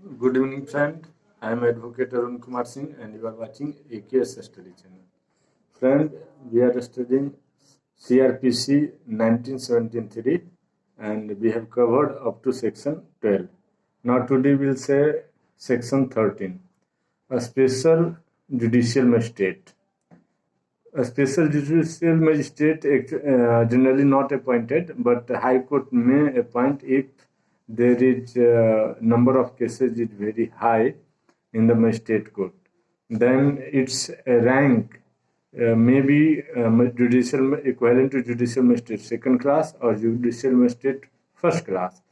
Good evening, friend. I am Advocate Arun Kumar Singh, and you are watching AKS Study Channel. Friend, we are studying CRPC 1973, and we have covered up to section 12. Now, today we will say section 13, a special judicial magistrate. A special judicial magistrate generally not appointed, but the High Court may appoint if there is number of cases is very high in the magistrate court. Then its rank may be judicial equivalent to judicial magistrate second class or judicial magistrate first class,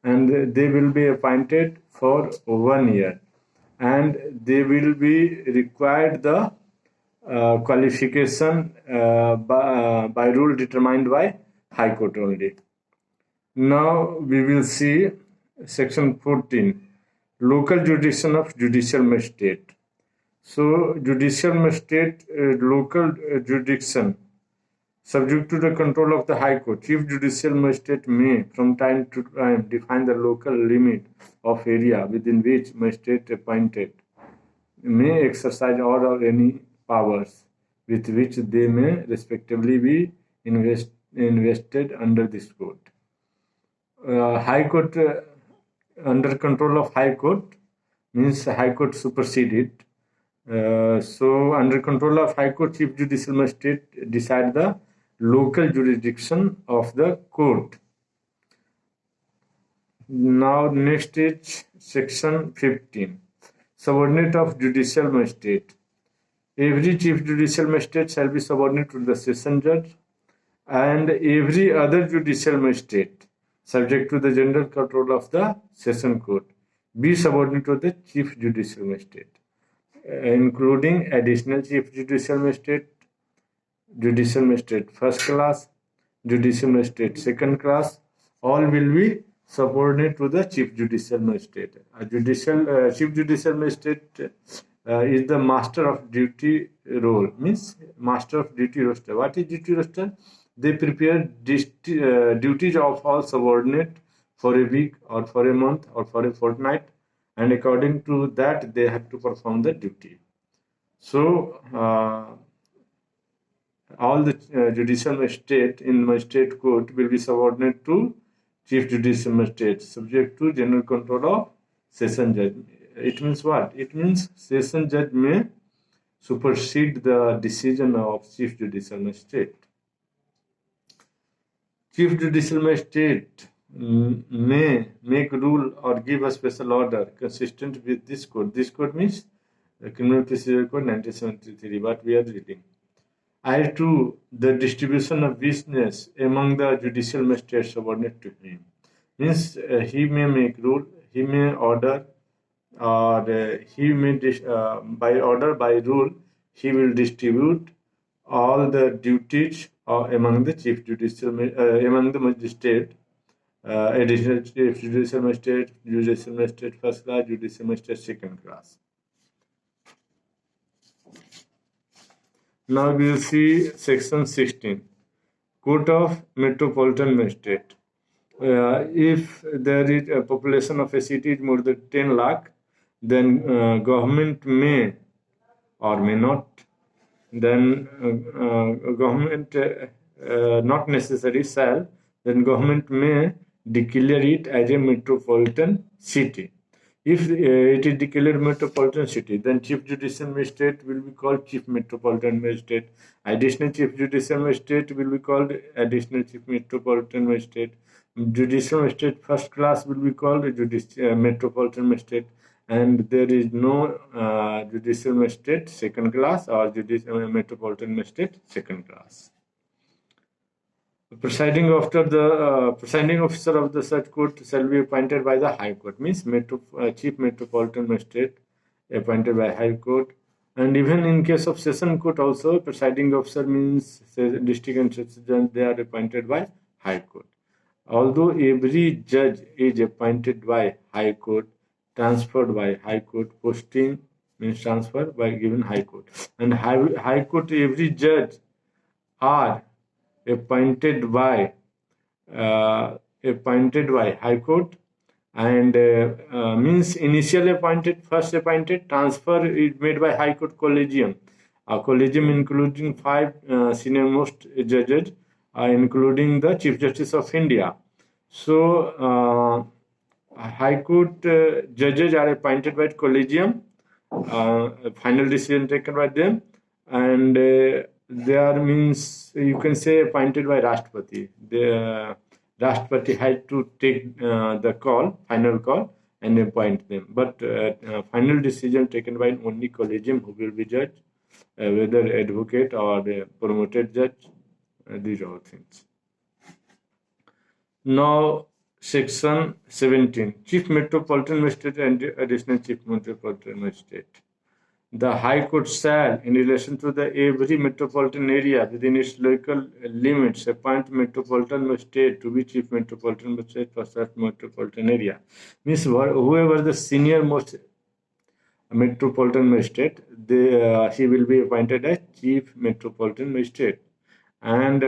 and they will be appointed for 1 year, and they will be required the qualification by rule determined by High Court only. Now we will see section 14, local jurisdiction of judicial magistrate. So judicial magistrate local jurisdiction subject to the control of the High Court. Chief judicial magistrate may from time to time define the local limit of area within which magistrate appointed may exercise all or any powers with which they may respectively be invested under this code. High Court under control of High Court means High Court superseded. So under control of High Court, Chief Judicial Magistrate decide the local jurisdiction of the court. Now next is section 15, subordinate of judicial magistrate. Every chief judicial magistrate shall be subordinate to the session judge, and every other judicial magistrate subject to the general control of the session court be subordinate to the chief judicial magistrate, including additional chief judicial magistrate first class, judicial magistrate second class, all will be subordinate to the chief judicial magistrate. Chief judicial magistrate is the master of duty role, means master of duty roster. What is duty roster? They prepare duties of all subordinate for a week or for a month or for a fortnight, and according to that they have to perform the duty. So all the judicial magistrate in magistrate court will be subordinate to chief judicial magistrate, subject to general control of session judge. It means what? It means session judge may supersede the decision of chief judicial magistrate. Chief judicial magistrate may make rule or give a special order consistent with this code. This code means the Criminal Procedure Code 1973, what we are reading. I2, the distribution of business among the judicial magistrates subordinate to him. Means he may make rule, he may order, or he may by order, by rule, he will distribute all the duties among the chief judicial among the magistrate, additional chief judicial magistrate first class, judicial magistrate second class. Now we will see section 16, Court of Metropolitan Magistrate. If there is a population of a city is more than 10 lakh, then government may or may not. Then government not necessary shall. Then government may declare it as a metropolitan city. If it is declared metropolitan city, then chief judicial magistrate will be called chief metropolitan magistrate. Additional chief judicial magistrate will be called additional chief metropolitan magistrate. Judicial magistrate first class will be called metropolitan magistrate, and there is no judicial magistrate second class or judicial metropolitan magistrate second class. Presiding officer of the such court shall be appointed by the High Court, means chief metropolitan magistrate appointed by High Court. And even in case of session court also, presiding officer means district and session judge, they are appointed by High Court. Although every judge is appointed by High Court, transferred by High Court, posting means transfer by given High Court, and High Court every judge are appointed by High Court, and means initially appointed, first appointed, transfer is made by High Court Collegium. A collegium including 5 senior most judges, including the Chief Justice of India. So High Court judges are appointed by collegium, final decision taken by them, and they are means you can say appointed by Rashtrapati. The Rashtrapati had to take the call, final call, and appoint them. But final decision taken by only collegium who will be judge, whether advocate or promoted judge. These are all things. Now, Section 17, Chief Metropolitan Magistrate and Additional Chief Metropolitan Magistrate. The High Court shall, in relation to the every metropolitan area within its local limits, appoint metropolitan magistrate to be chief metropolitan magistrate for such metropolitan area. Means whoever the senior most metropolitan magistrate, he will be appointed as chief metropolitan magistrate, and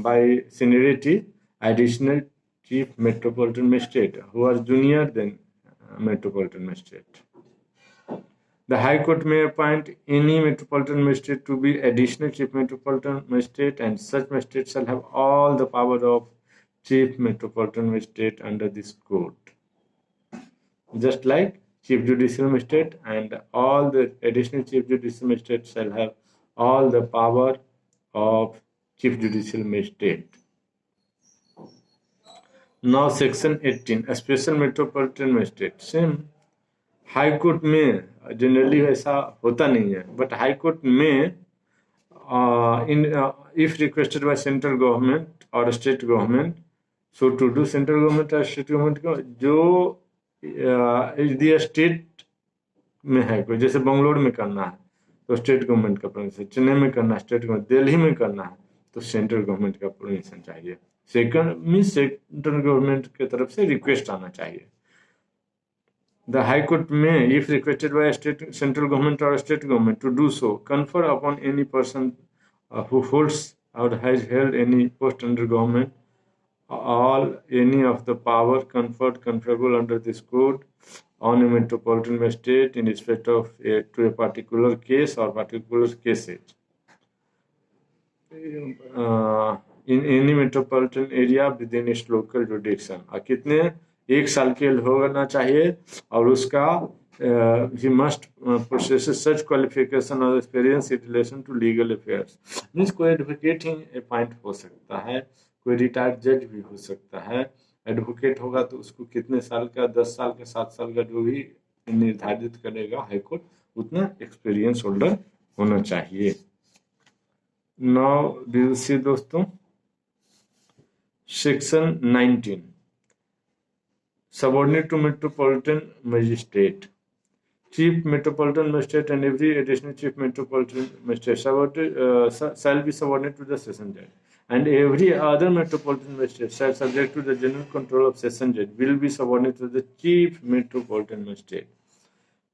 by seniority, additional chief metropolitan magistrate who are junior than metropolitan magistrate. The High Court may appoint any metropolitan magistrate to be additional chief metropolitan magistrate, and such magistrate shall have all the power of chief metropolitan magistrate under this code. Just like chief judicial magistrate, and all the additional chief judicial magistrate shall have all the power of chief judicial magistrate. Now Section 18, a special metropolitan magistrate. Same. High court में generally ऐसा होता नहीं है, but high court में if requested by central government or state government, so to do central government or state government को जो यदि state में है कोई, जैसे बंगलोर में करना है तो स्टेट गवर्नमेंट का परमिशन, चेन्नई में करना है स्टेट गवर्नमेंट, दिल्ली में करना है तो सेंट्रल गवर्नमेंट का परमिशन चाहिए. सेकंड मीन्स सेंट्रल गवर्नमेंट की तरफ से रिक्वेस्ट आना चाहिए. The High Court may, if requested by a central government or a state government to do so, confer upon any person who holds or has held any post under government all any of the power conferable under this code on a metropolitan magistrate in respect of to a particular case or particular cases. In any metropolitan area within its local jurisdiction. कितने 1 साल के होना चाहिए, और उसका he must possess such qualification or experience in relation to legal affairs. Means कोई advocate ही appoint हो सकता है, कोई रिटायर्ड जज भी हो सकता है. एडवोकेट होगा तो उसको कितने साल का, 10 साल का, 7 साल का, जो भी निर्धारित करेगा हाईकोर्ट, उतना एक्सपीरियंस होल्डर होना चाहिए. नाउ वी विल सी दोस्तों section 19, subordinate to metropolitan magistrate. Chief metropolitan magistrate and every additional chief metropolitan magistrate shall be subordinate to the session judge, and every other metropolitan magistrate shall, subject to the general control of session judge, will be subordinate to the chief metropolitan magistrate.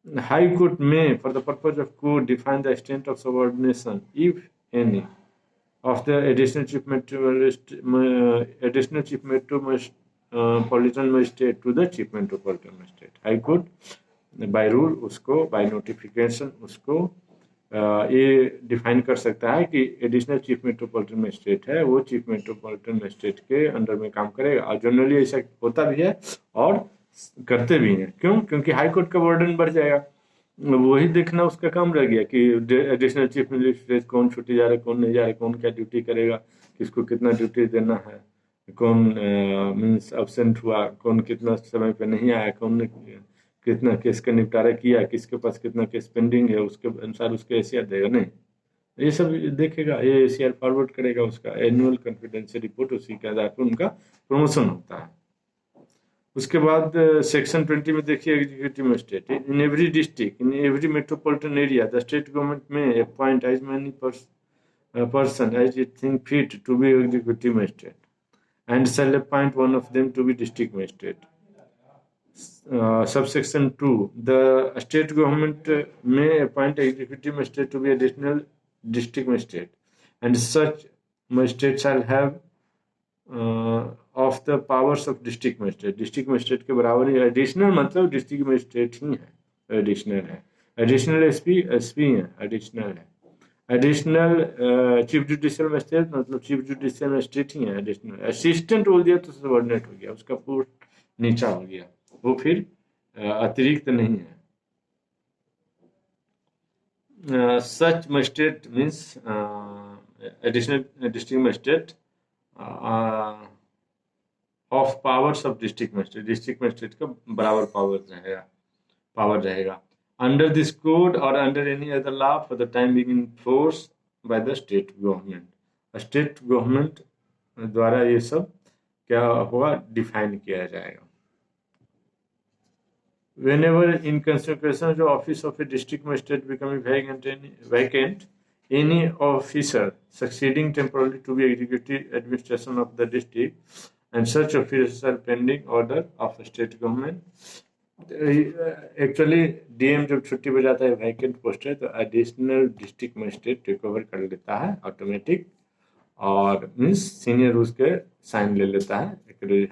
The High Court may, for the purpose of code, define the extent of subordination, if any, of the additional chief metropolitan magistrate to the chief metropolitan magistrate. High Court by rule उसको, by notification उसको ये define कर सकता है कि additional chief metropolitan magistrate है, वो chief metropolitan magistrate के अंडर में काम करेगा. और जनरली ऐसा होता भी है और करते भी हैं. क्यों? क्योंकि हाई कोर्ट का बर्डन बढ़ जाएगा. वही देखना उसका काम रह गया कि एडिशनल चीफ मजिस्ट्रेट कौन छुट्टी जा रहा है, कौन नहीं जा रहा है, कौन क्या ड्यूटी करेगा, किसको कितना ड्यूटी देना है, कौन मीन्स एब्सेंट हुआ, कौन कितना समय पे नहीं आया, कौन ने कितना केस का निपटारा किया, किसके पास कितना केस पेंडिंग है, उसके अनुसार उसको एसीआर देगा. नहीं, ये सब देखेगा, ये एसीआर फॉरवर्ड करेगा, उसका एनुअल कॉन्फिडेंशियल रिपोर्ट, उसी के आधार पर उनका प्रमोशन होता है. उसके बाद सेक्शन 20 में देखिए executive magistrate. In every district, in every metropolitan area, the state government may appoint as many person as it think fit to be executive magistrate, and shall appoint one of them to be district magistrate. Subsection 2, the state government may appoint executive magistrate to be additional district magistrate, and such magistrate shall have of the powers of district magistrate, district magistrate के बराबर ही। Additional मतलब district magistrate ही है, additional है। Additional SP SP है, additional है। Additional chief judicial magistrate मतलब chief judicial magistrate ही है additional. Assistant बोल दिया तो सबऑर्डिनेट हो गया, उसका पोस्ट नीचा हो गया, वो फिर अतिरिक्त नहीं है। Such magistrate means additional district magistrate of powers of district magistrate, district magistrate का बराबर पावर रहेगा under this code or under any other law for the time being in force by the state government. State government द्वारा ये सब क्या होगा, define किया जाएगा। Whenever in consideration of the office of a district magistrate becoming vacant, any officer succeeding temporarily to be executive administration of the district and such officer pending order of state government. Actually DM जब छुट्टी पे जाता है, vacant post है, तो additional district magistrate take over कर लेता है ऑटोमेटिक, और मीन्स सीनियर उसके साइन ले लेता है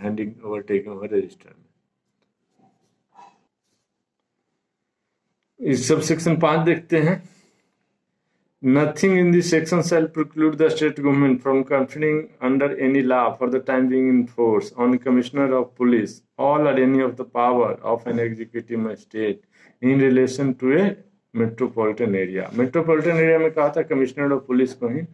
handing over taking over register में। इस सब सेक्शन 5 देखते हैं। Nothing in this section shall preclude the state government from conferring under any law for the time being in force on the commissioner of police all or any of the power of an executive magistrate in relation to a metropolitan area. metropolitan area में कहा था commissioner of police को ही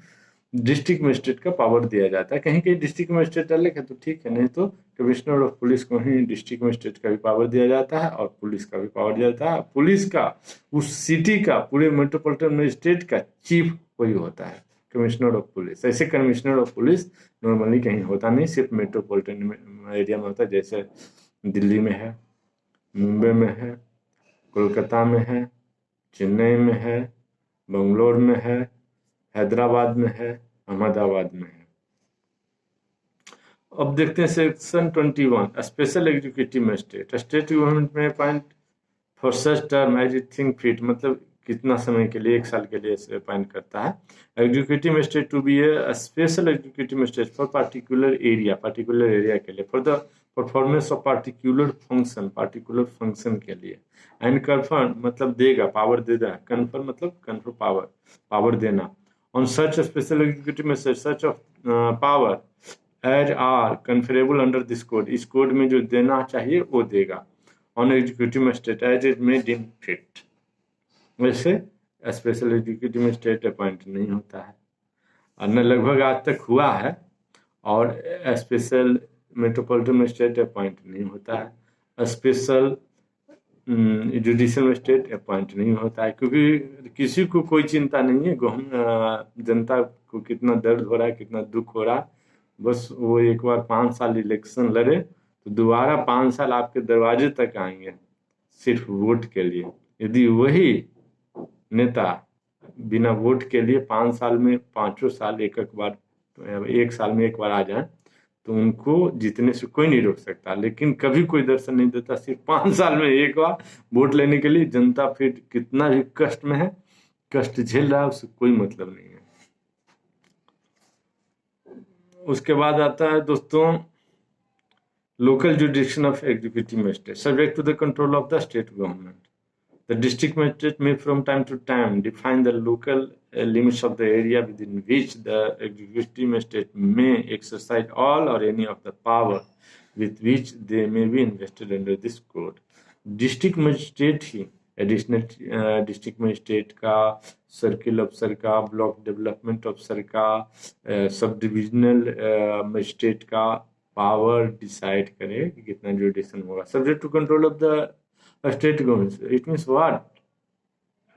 district magistrate का power दिया जाता है। कहीं कहीं डिस्ट्रिक्ट मजिस्ट्रेट अलग है तो ठीक है, नहीं तो कमिश्नर ऑफ पुलिस को ही डिस्ट्रिक्ट मजिस्ट्रेट का भी पावर दिया जाता है और पुलिस का भी पावर दिया जाता है। पुलिस का उस सिटी का पूरे मेट्रोपॉलिटन मजिस्ट्रेट का चीफ वही होता है, कमिश्नर ऑफ पुलिस। ऐसे कमिश्नर ऑफ पुलिस नॉर्मली कहीं होता नहीं, सिर्फ मेट्रोपॉलिटन एरिया में होता है। जैसे दिल्ली में है, मुंबई में है, कोलकाता में है, चेन्नई में है, बंगलोर में है, हैदराबाद में है, अहमदाबाद में है। अब देखते हैं section 21 special executive magistrate. State government may appoint for such term as it think fit, मतलब कितना समय के लिए, 1 साल के लिए अपॉइंट करता है। Executive magistrate to be a special executive magistrate for particular area के लिए, for the performance of particular function के लिए। एंड कन्फर्म मतलब देगा, पावर दे देगा। कन्फर्म मतलब कन्फर्म पावर देना। On such a special executive magistrate, such of power as are conferable under this code, इस कोड में जो देना चाहिए वो देगा। On executive magistrate as it may deem fit, वैसे स्पेशल एग्जीक्यूटिव मजिस्ट्रेट अपॉइंट नहीं होता है, और न लगभग आज तक हुआ है। और स्पेशल मेट्रोपॉलिटन मजिस्ट्रेट अपॉइंट नहीं होता है। स्पेशल जुडिशियल मजिस्ट्रेट अपॉइंट नहीं होता है, क्योंकि किसी को कोई चिंता नहीं है जनता को कितना दर्द हो रहा है, कितना दुख हो रहा है। बस वो एक बार 5 साल इलेक्शन लड़े तो दोबारा 5 साल आपके दरवाजे तक आएंगे सिर्फ वोट के लिए। यदि वही नेता बिना वोट के लिए 5 साल में 5 साल एक साल में एक बार आ जाए तो उनको जीतने से कोई नहीं रोक सकता। लेकिन कभी कोई दर्शन नहीं देता, सिर्फ 5 साल में एक बार वोट लेने के लिए जनता फिर कितना भी कष्ट में है, कष्ट झेल रहा है, उससे कोई मतलब नहीं है। उसके बाद आता है दोस्तों local jurisdiction of executive magistrate subject to the control of the state government. The district magistrate may from time to time define the local limits of the area within which the executive magistrate may exercise all or any of the power with which they may be invested under this code. District magistrate ही additional district magistrate का, circle अफसर का, block development अफसर का, sub divisional magistrate का power decide करे कि कितना जुडिशन होगा। Subject to control of the state government. It means what?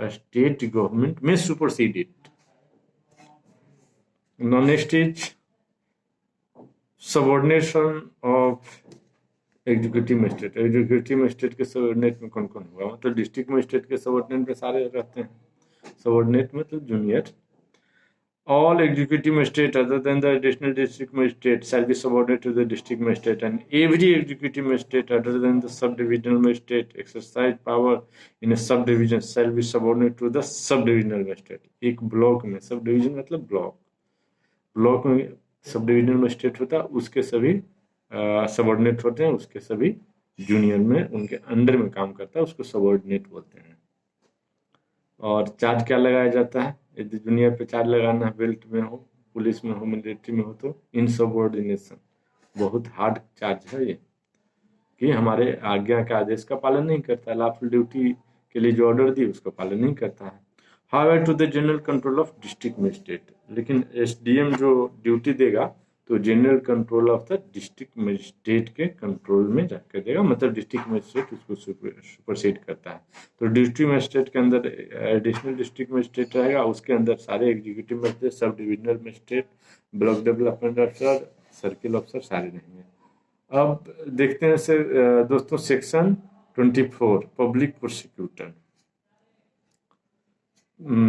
A state government may supersede it. Now next is subordination of executive magistrate. Executive magistrate के subordinate में कौन कौन होगा? मतलब डिस्ट्रिक्ट मजिस्ट्रेट के subordinate में सारे रहते हैं। subordinate मतलब junior. All executive magistrate other than the additional district magistrate shall be subordinate to the district magistrate, and every executive magistrate other than the subdivisional magistrate exercise power in a subdivision shall be subordinate to the subdivisional magistrate. एक block में, subdivision मतलब block में subdivisional magistrate होता है, उसके सभी subordinate होते हैं, उसके सभी जूनियर में उनके अंडर में काम करता है, उसको सबॉर्डिनेट बोलते हैं। और चार्ज क्या लगाया जाता है? यदि जूनियर पे चार्ज लगाना है, बेल्ट में हो, पुलिस में हो, मिलिट्री में हो, तो इनसबॉर्डिनेशन, बहुत हार्ड चार्ज है ये, कि हमारे आज्ञा के आदेश का पालन नहीं करता है, लॉफुल ड्यूटी के लिए जो ऑर्डर दी उसका पालन नहीं करता है। However to the general control of district magistrate, लेकिन एसडीएम जो ड्यूटी देगा तो general control of the district magistrate के कंट्रोल में जाकर देगा, मतलब डिस्ट्रिक्ट मजिस्ट्रेट उसको सुपरसीड करता है। तो डिस्ट्रिक्ट मजिस्ट्रेट के अंदर एडिशनल डिस्ट्रिक्ट मजिस्ट्रेट रहेगा, उसके अंदर सारे executive magistrate, sub divisional magistrate, block development अफसर, सर्किल अफसर सारे रहेंगे। अब देखते हैं से दोस्तों section 24 public prosecutor.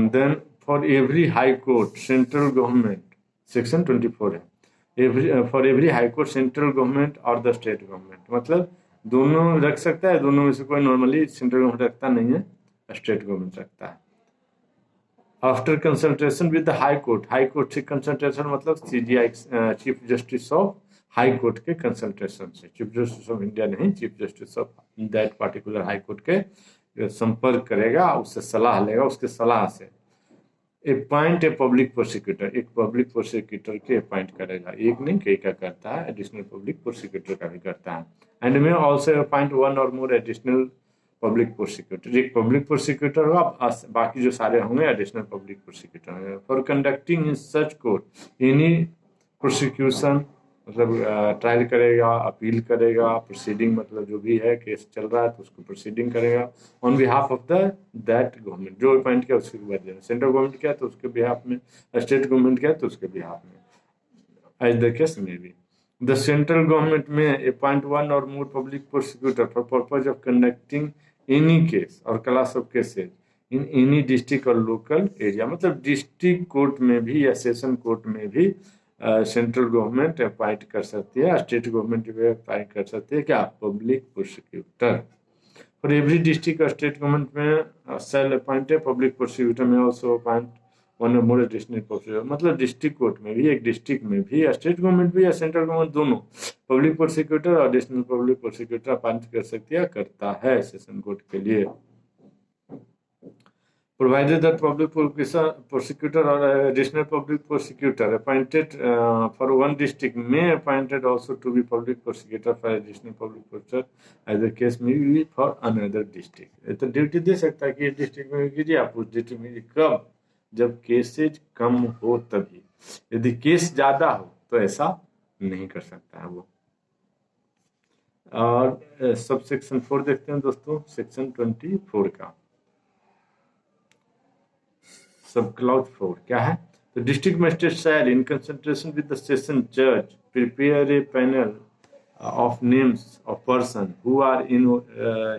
Then for every high court central government, section 24 है, for every high court central government और द स्टेट गवर्नमेंट, मतलब दोनों रख सकता है, दोनों में से कोई नॉर्मली सेंट्रल गवर्नमेंट रखता नहीं है, स्टेट गवर्नमेंट रखता है। After consultation with the high court से कंसल्टेशन मतलब CGI chief justice of high court के कंसल्टेशन से, चीफ जस्टिस ऑफ इंडिया नहीं, chief justice of that particular high court के संपर्क करेगा, उससे सलाह लेगा, उसके सलाह से अपॉइंट ए पब्लिक प्रोसिक्यूटर, एक पब्लिक प्रोसिक्यूटर के अपॉइंट करेगा, एक नहीं कई का करता है, एडिशनल पब्लिक प्रोसिक्यूटर का भी करता है। एंड में also appoint one or more additional public prosecutor, एक पब्लिक प्रोसिक्यूटर होगा, बाकी जो सारे होंगे एडिशनल पब्लिक प्रोसिक्यूटर होंगे। For conducting in such court any prosecution, मतलब ट्रायल करेगा, अपील करेगा, प्रोसीडिंग मतलब जो भी है केस चल रहा है तो उसको प्रोसीडिंग करेगा on behalf of the that government, जो अपॉइंट किया उसके बाद, सेंट्रल गवर्नमेंट किया तो उसके बिहाफ में, स्टेट गवर्नमेंट किया तो उसके बिहाफ में, एज द केस में भी। The central government may appoint one or more public prosecutor for purpose of conducting any case or class of cases in any district or local area, मतलब district court में भी या session court में भी central government appoint कर सकती है, state government भी अपॉइंट कर सकती है, क्या public prosecutor. For every district और स्टेट गवर्नमेंट में सेल अपॉइंटेड पब्लिक प्रोसिक्यूटर में also appoint one or more additional prosecutor, मतलब डिस्ट्रिक्ट कोर्ट में भी, एक डिस्ट्रिक्ट में भी, या स्टेट गवर्नमेंट भी या सेंट्रल गवर्नमेंट दोनों public prosecutor or additional public prosecutor appoint कर सकती है, करता है सेशन कोर्ट के लिए। Provided that public prosecutor or additional public prosecutor appointed for one district may appointed also to be public prosecutor for additional public prosecutor as the case may be for another district। तो duty दे सकता है कि इस district में कीजिए, आप उस district में, कब? जब केसेज कम हो तभी, यदि केस ज्यादा हो तो ऐसा नहीं कर सकता है वो। और सब सेक्शन 4 देखते हैं दोस्तों, सेक्शन 24 का सब क्लाउज 4 क्या है? तो district magistrate shall in consultation with the session जज prepare a panel of names of person who are in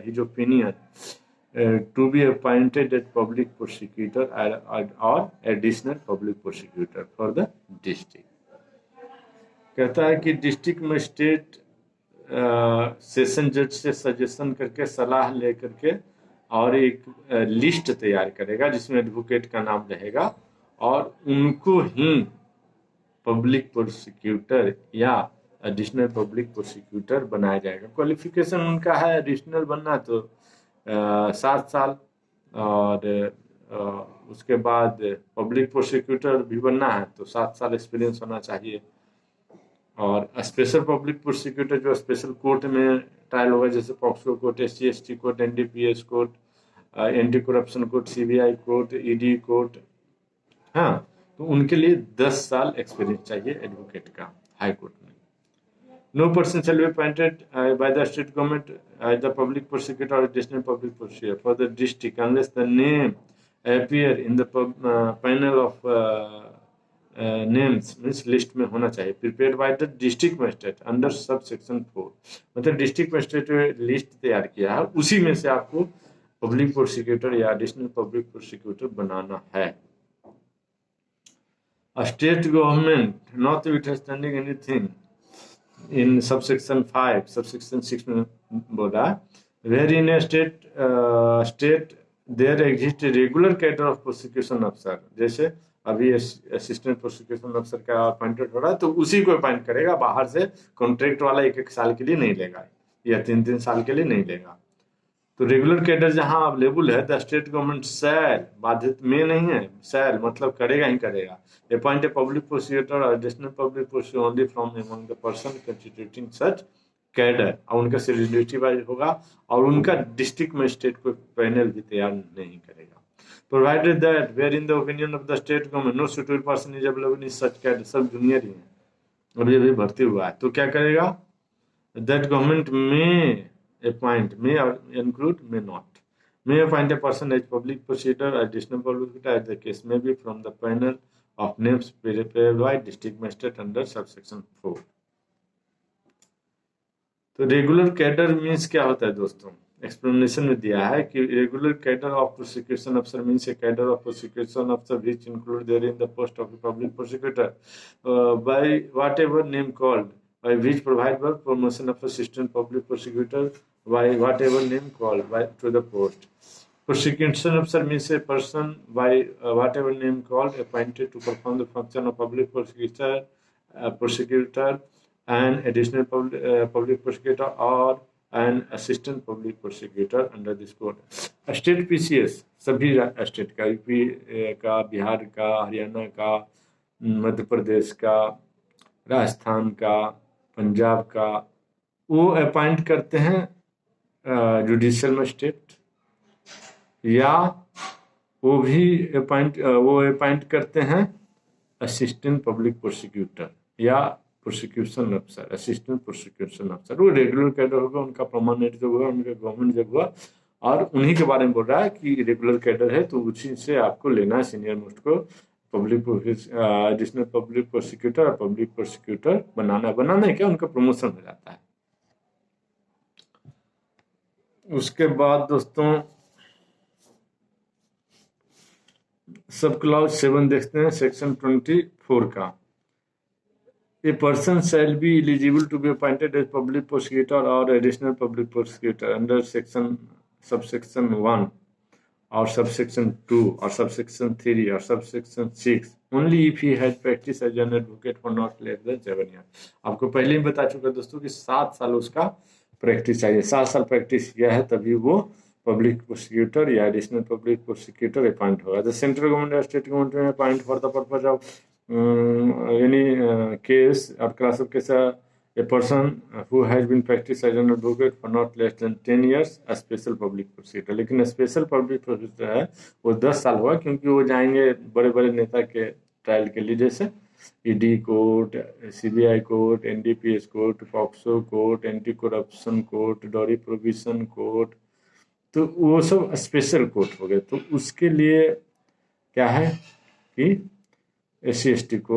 his opinion to be appointed as public prosecutor or additional public prosecutor for the district। कहता है कि district magistrate session जज से suggestion करके, सलाह लेकर के, और एक लिस्ट तैयार करेगा जिसमें एडवोकेट का नाम रहेगा, और उनको ही पब्लिक प्रोसिक्यूटर या एडिशनल पब्लिक प्रोसिक्यूटर बनाया जाएगा। क्वालिफिकेशन उनका है एडिशनल बनना तो 7 साल, और उसके बाद पब्लिक प्रोसिक्यूटर भी बनना है तो 7 साल एक्सपीरियंस होना चाहिए। और स्पेशल पब्लिक प्रोसिक्यूटर जो स्पेशल कोर्ट में ट्रायल होगा, जैसे POCSO court, SC/ST court, NDPS court, anti corruption court, CBI court, ED court, हाँ, तो उनके लिए 10 साल एक्सपीरियंस चाहिए एडवोकेट का हाई कोर्ट में। No person shall be appointed by the state government as the public prosecutor or additional public prosecutor for the district unless the name appear in the panel of names, means list में होना चाहिए, prepared by the district magistrate under sub section 4, मतलब district magistrate list तैयार किया है, उसी में से आपको पब्लिक प्रोसिक्यूटर या एडिशनल पब्लिक प्रोसिक्यूटर बनाना है। State government notwithstanding anything in subsection 5, subsection 6 में बोला, wherein a state there exist regular cadre of prosecution अफसर, जैसे अभी असिस्टेंट प्रोसिक्यूशन अफसर का अपॉइंटेड हो रहा है, तो उसी को अपॉइंट करेगा, बाहर से कॉन्ट्रैक्ट वाला 1-1 साल के लिए नहीं लेगा या 3-3 साल के लिए नहीं लेगा। तो रेगुलर कैडर जहां अवेलेबल है, द स्टेट गवर्नमेंट शैल, बाधित में नहीं है, शैल मतलब करेगा ही करेगा, appoint a public prosecutor or additional public prosecutor only from among the person constituting such cadre, और उनका सीनियरिटी वाइज होगा, और उनका डिस्ट्रिक्ट मजिस्ट्रेट को पैनल भी तैयार नहीं करेगा। Provided that where in the opinion of the state government no suitable person is available in such cadre, सब जूनियर ही है, अभी भर्ती हुआ है, तो क्या करेगा, that government may appoint, may include, may not, may appoint a person as public prosecutor, additional public prosecutor, as the case may be, from the panel of names prepared by district magistrate under subsection 4। तो regular cadre means क्या होता है दोस्तों, explanation में दिया है कि regular cadre of prosecution अफसर means a cadre of prosecution अफसर which include therein the post of public prosecutor by whatever name called, by which provide for promotion of assistant public prosecutor by whatever name called by to the post. Prosecution officer means a person by whatever name called appointed to perform the function of public prosecutor and additional public prosecutor or an assistant public prosecutor under this code. State PCS सभी state का, UP का, बिहार का, हरियाणा का, मध्य प्रदेश का, राजस्थान का, पंजाब का, वो appoint करते हैं जुडिशियल मजिस्ट्रेट, या वो अपॉइंट करते हैं असिस्टेंट पब्लिक प्रोसिक्यूटर या प्रोसिक्यूशन अफसर, असिस्टेंट प्रोसिक्यूशन अफसर। वो रेगुलर कैडर होगा, उनका परमानेंट जब हुआ, उनका गवर्नमेंट जब हुआ, और उन्हीं के बारे में बोल रहा है कि रेगुलर कैडर है तो उसी से आपको लेना है, सीनियर मोस्ट को पब्लिक एडिशनल पब्लिक प्रोसिक्यूटर और पब्लिक प्रोसिक्यूटर बनाना है क्या, उनका प्रमोशन हो जाता है। उसके बाद दोस्तों सब क्लॉज 7 देखते हैं, सेक्शन 24 का। A person shall be eligible to be appointed as public prosecutor or additional public prosecutor under subsection 1 or subsection 2 or subsection 3 or subsection 6 only if he has practice as an advocate for not less than 7 year. आपको पहले ही बता चुका दोस्तों कि 7 साल उसका practice चाहिए, 7 साल प्रैक्टिस किया है तभी वो पब्लिक प्रोसिक्यूटर या एडिशनल पब्लिक प्रोसिक्यूटर अपॉइंट होगा। The central government or state government may appoint for the purpose of any case or class of case a person who has been practiced as an advocate for not less than 10 years a special public prosecutor। लेकिन special public prosecutor है वो 10 साल हुआ, क्योंकि वो जाएंगे बड़े बड़े नेता के ट्रायल के लिए, जैसे ED court, CBI court, NDPS court, POCSO court, anti corruption court, dowry provision court, तो वो सब स्पेशल कोर्ट हो गए। तो उसके लिए क्या है कि SC ST कोर्ट